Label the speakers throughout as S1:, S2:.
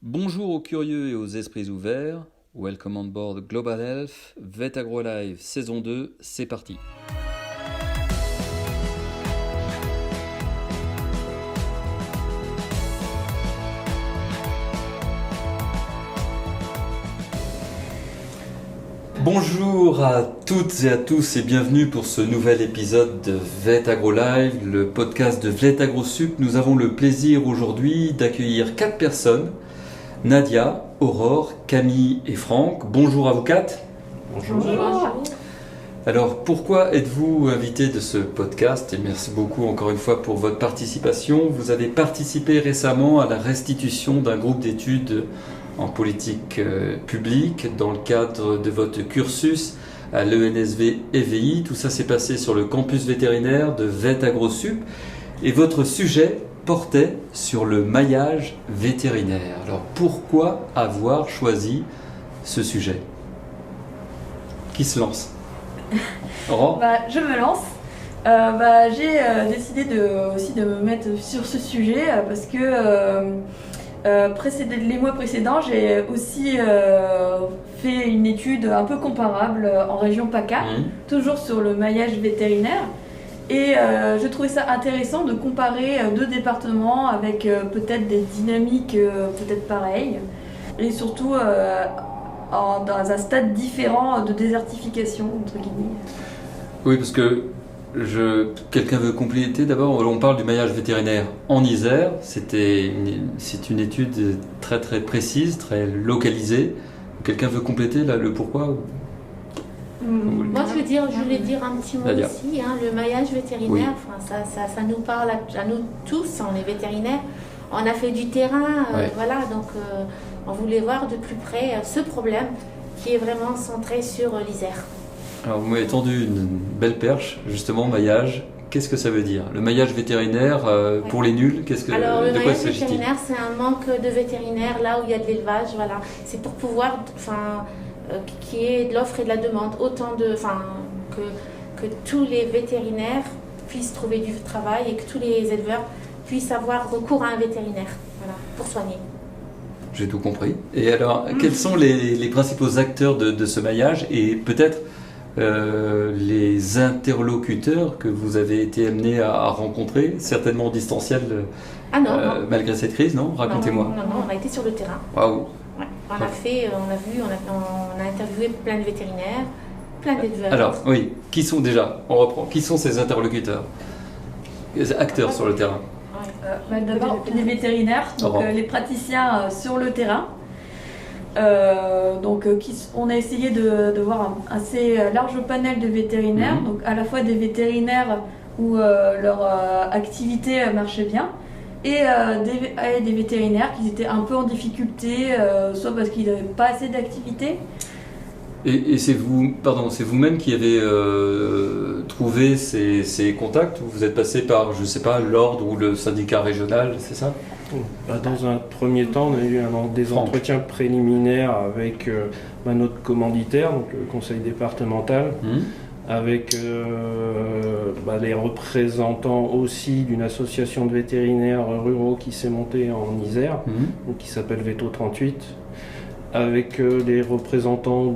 S1: Bonjour aux curieux et aux esprits ouverts. Welcome on board Global Health, Vet Agro Live saison 2, c'est parti. Bonjour à toutes et à tous et bienvenue pour ce nouvel épisode de Vet Agro Live, le podcast de Vet Agro Sup. Nous avons le plaisir aujourd'hui d'accueillir 4 personnes. Nadia, Aurore, Camille et Franck. Bonjour à vous 4.
S2: Bonjour.
S3: Bonjour.
S1: Alors pourquoi êtes-vous invité de ce podcast? Et merci beaucoup encore une fois pour votre participation. Vous avez participé récemment à la restitution d'un groupe d'études en politique publique dans le cadre de votre cursus à l'ENSV EVI. Tout ça s'est passé sur le campus vétérinaire de Vet Agro Sup et votre sujet portait sur le maillage vétérinaire. Alors pourquoi avoir choisi ce sujet? Qui se lance? Aurore?
S3: Je me lance. J'ai décidé aussi de me mettre sur ce sujet parce que les mois précédents, j'ai aussi fait une étude un peu comparable en région PACA, toujours sur le maillage vétérinaire. Et je trouvais ça intéressant de comparer deux départements avec peut-être des dynamiques peut-être pareilles. Et surtout dans un stade différent de désertification, entre guillemets.
S1: Oui, parce que quelqu'un veut compléter. D'abord, on parle du maillage vétérinaire en Isère. C'est une étude très très précise, très localisée. Quelqu'un veut compléter là, le pourquoi?
S2: Moi, je voulais dire un petit mot
S1: Nadia.
S2: aussi. Le maillage vétérinaire,
S1: Oui.
S2: ça nous parle à nous tous, on est vétérinaires. On a fait du terrain,
S1: Ouais.
S2: voilà, donc on voulait voir de plus près ce problème qui est vraiment centré sur l'Isère.
S1: Alors, vous m'avez tendu une belle perche, justement, maillage. Qu'est-ce que ça veut dire? Le maillage vétérinaire, pour les nuls,
S2: Alors, le
S1: de quoi
S2: maillage
S1: s'agit-il?
S2: vétérinaire, c'est un manque de vétérinaires là où il y a de l'élevage, voilà. C'est pour pouvoir, qu'il y ait de l'offre et de la demande, que tous les vétérinaires puissent trouver du travail et que tous les éleveurs puissent avoir recours à un vétérinaire, voilà, pour soigner.
S1: J'ai tout compris. Et alors, quels sont les principaux acteurs de ce maillage et peut-être les interlocuteurs que vous avez été amenés à rencontrer, certainement en distanciel malgré cette crise, non? Racontez-moi.
S2: Non, on a été sur le terrain.
S1: Waouh.
S2: Ouais. On a interviewé plein de vétérinaires, plein d'éleveurs.
S1: Alors, oui, qui sont déjà, on reprend, qui sont ces interlocuteurs, les acteurs sur le terrain?
S3: D'abord, les vétérinaires, donc, les praticiens sur le terrain. On a essayé de voir un assez large panel de vétérinaires, donc à la fois des vétérinaires où leur activité marchait bien, et des vétérinaires qui étaient un peu en difficulté, soit parce qu'ils n'avaient pas assez d'activité.
S1: Et c'est vous-même qui avez trouvé ces contacts, ou vous êtes passé par, je ne sais pas, l'ordre ou le syndicat régional, c'est ça?
S4: Dans un premier temps, on a eu des
S1: Franck.
S4: entretiens préliminaires avec notre commanditaire, donc le conseil départemental, avec les représentants aussi d'une association de vétérinaires ruraux qui s'est montée en Isère, donc qui s'appelle Veto 38, avec les représentants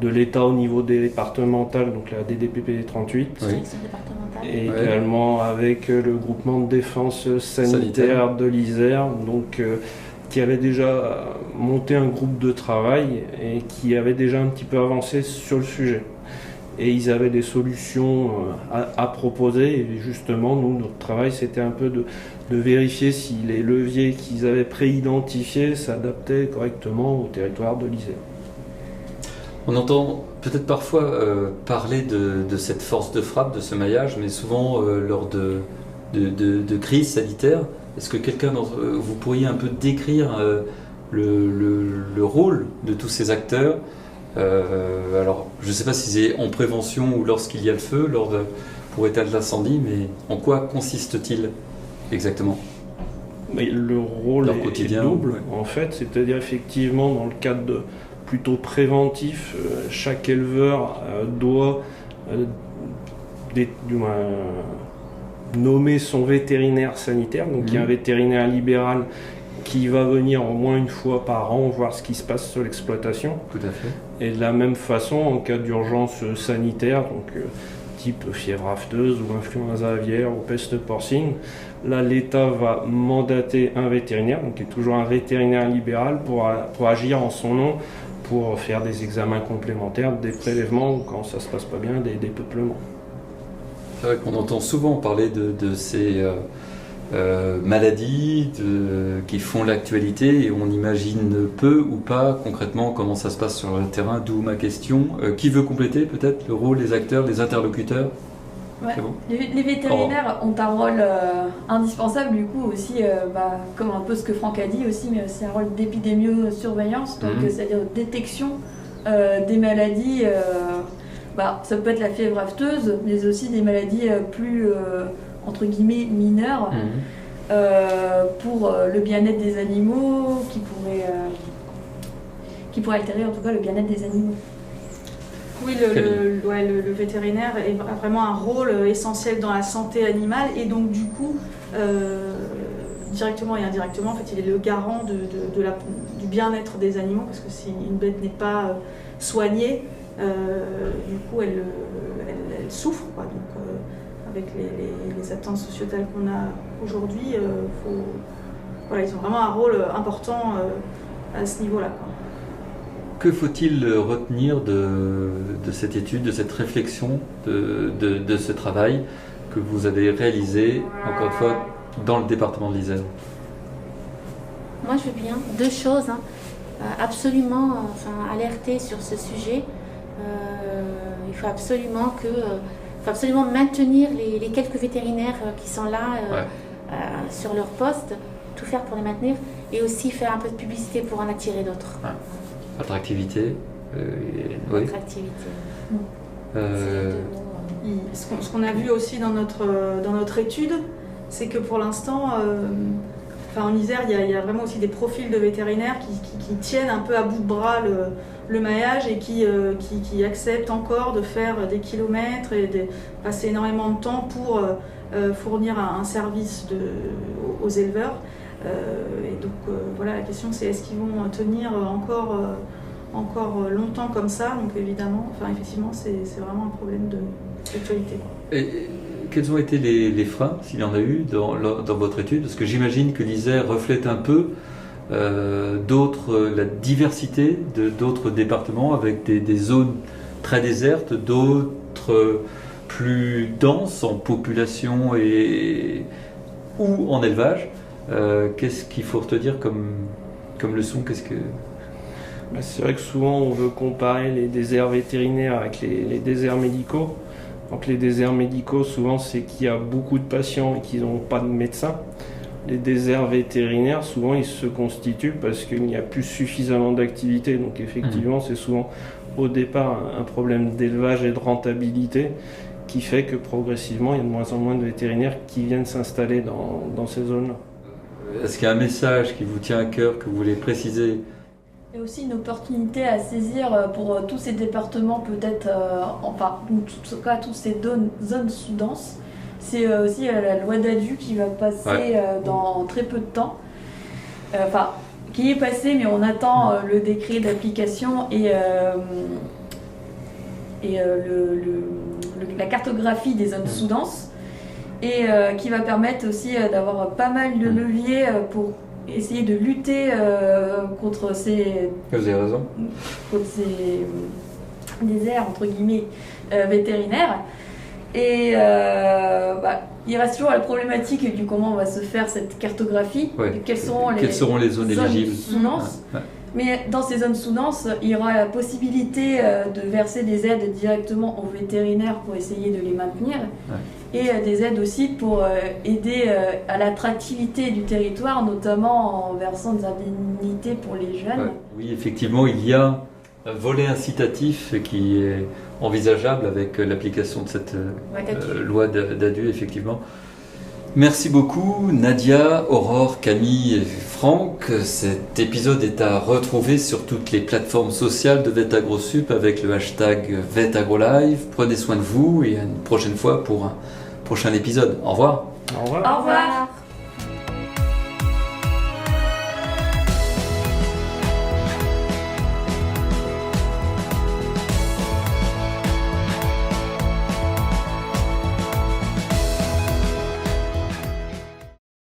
S4: de l'État au niveau départemental, donc la DDPP 38.
S1: Oui.
S2: Direction départementale.
S4: Et
S1: Ouais.
S4: également avec le groupement de défense sanitaire de l'Isère, donc qui avait déjà monté un groupe de travail et qui avait déjà un petit peu avancé sur le sujet. Et ils avaient des solutions à proposer. Et justement, nous, notre travail, c'était un peu de vérifier si les leviers qu'ils avaient préidentifiés s'adaptaient correctement au territoire de l'Isère.
S1: On entend peut-être parfois parler de cette force de frappe, de ce maillage, mais souvent lors de crises sanitaires. Est-ce que vous pourriez un peu décrire le rôle de tous ces acteurs? Alors, je ne sais pas si c'est en prévention ou lorsqu'il y a le feu, pour éteindre l'incendie, mais en quoi consiste-t-il exactement?
S4: Mais le rôle
S1: Leur
S4: est
S1: quotidien,
S4: double,
S1: ouais.
S4: en fait, c'est-à-dire effectivement dans le cadre plutôt préventif, chaque éleveur doit nommer son vétérinaire sanitaire, donc il y a un vétérinaire libéral qui va venir au moins une fois par an voir ce qui se passe sur l'exploitation.
S1: Tout à fait.
S4: Et de la même façon, en cas d'urgence sanitaire, donc type fièvre afteuse ou influenza aviaire ou peste porcine, là l'État va mandater un vétérinaire, donc qui est toujours un vétérinaire libéral, pour agir en son nom, pour faire des examens complémentaires, des prélèvements, ou quand ça se passe pas bien, des peuplements.
S1: C'est vrai qu'on entend souvent parler de ces maladies qui font l'actualité et on imagine peu ou pas concrètement comment ça se passe sur le terrain, d'où ma question. Qui veut compléter peut-être le rôle des acteurs, des interlocuteurs?
S3: Ouais.
S1: C'est bon.
S3: Les vétérinaires ont un rôle indispensable du coup aussi, comme un peu ce que Franck a dit aussi, mais c'est un rôle d'épidémio-surveillance, donc c'est-à-dire détection des maladies. Ça peut être la fièvre afteuse, mais aussi des maladies plus entre guillemets mineures pour le bien-être des animaux, qui pourrait altérer en tout cas le bien-être des animaux.
S5: Oui, le vétérinaire a vraiment un rôle essentiel dans la santé animale et donc du coup, directement et indirectement, en fait, il est le garant du bien-être des animaux parce que si une bête n'est pas soignée, du coup elle souffre, quoi. Donc avec les attentes sociétales qu'on a aujourd'hui, ils ont vraiment un rôle important à ce niveau-là, quoi.
S1: Que faut-il retenir de cette étude, de cette réflexion, de ce travail que vous avez réalisé, encore une fois, dans le département de l'Isère?
S2: Moi, je veux bien. 2 choses. Absolument alerter sur ce sujet. Il faut absolument maintenir les quelques vétérinaires qui sont là sur leur poste, tout faire pour les maintenir et aussi faire un peu de publicité pour en attirer d'autres.
S1: Ouais. Attractivité. Oui.
S2: Attractivité.
S5: Ce qu'on a vu aussi dans notre étude, c'est que pour l'instant, en Isère, il y a vraiment aussi des profils de vétérinaires qui tiennent un peu à bout de bras le maillage et qui acceptent encore de faire des kilomètres et de passer énormément de temps pour fournir un service aux éleveurs. Et donc la question c'est est-ce qu'ils vont tenir encore longtemps comme ça? Donc effectivement c'est vraiment un problème d'actualité.
S1: Et quels ont été les freins, s'il y en a eu, dans votre étude? Parce que j'imagine que l'Isère reflète un peu la diversité d'autres départements avec des zones très désertes, d'autres plus denses en population ou en élevage. Qu'est-ce qu'il faut retenir comme leçon?
S4: C'est vrai que souvent on veut comparer les déserts vétérinaires avec les déserts médicaux. Donc les déserts médicaux, souvent c'est qu'il y a beaucoup de patients et qu'ils n'ont pas de médecin. Les déserts vétérinaires, souvent ils se constituent parce qu'il n'y a plus suffisamment d'activité. Donc effectivement c'est souvent au départ un problème d'élevage et de rentabilité qui fait que progressivement il y a de moins en moins de vétérinaires qui viennent s'installer dans ces zones-là.
S1: Est-ce qu'il y a un message qui vous tient à cœur, que vous voulez préciser?
S3: Il y a aussi une opportunité à saisir pour tous ces départements, peut-être, en tout cas, toutes ces zones sous-denses. C'est aussi la loi d'ADU qui va passer dans très peu de temps. Qui est passée, mais on attend le décret d'application et la cartographie des zones sous-denses. Et qui va permettre aussi d'avoir pas mal de leviers pour essayer de lutter contre ces...
S1: Vous avez raison.
S3: Contre ces déserts, entre guillemets, vétérinaires. Et il reste toujours la problématique du comment on va se faire cette cartographie.
S1: Ouais.
S3: Quelles seront les zones éligibles
S1: sous-denses.
S3: Mais dans ces zones sous-denses, il y aura la possibilité de verser des aides directement aux vétérinaires pour essayer de les maintenir. Et des aides aussi pour aider à l'attractivité du territoire, notamment en versant des indemnités pour les jeunes.
S1: Oui, effectivement, il y a un volet incitatif qui est envisageable avec l'application de cette loi d'ADU, effectivement. Merci beaucoup Nadia, Aurore, Camille et Franck. Cet épisode est à retrouver sur toutes les plateformes sociales de VetAgroSup avec le hashtag VetAgroLive. Prenez soin de vous et à une prochaine fois pour un prochain épisode. Au revoir.
S4: Au revoir.
S3: Au revoir.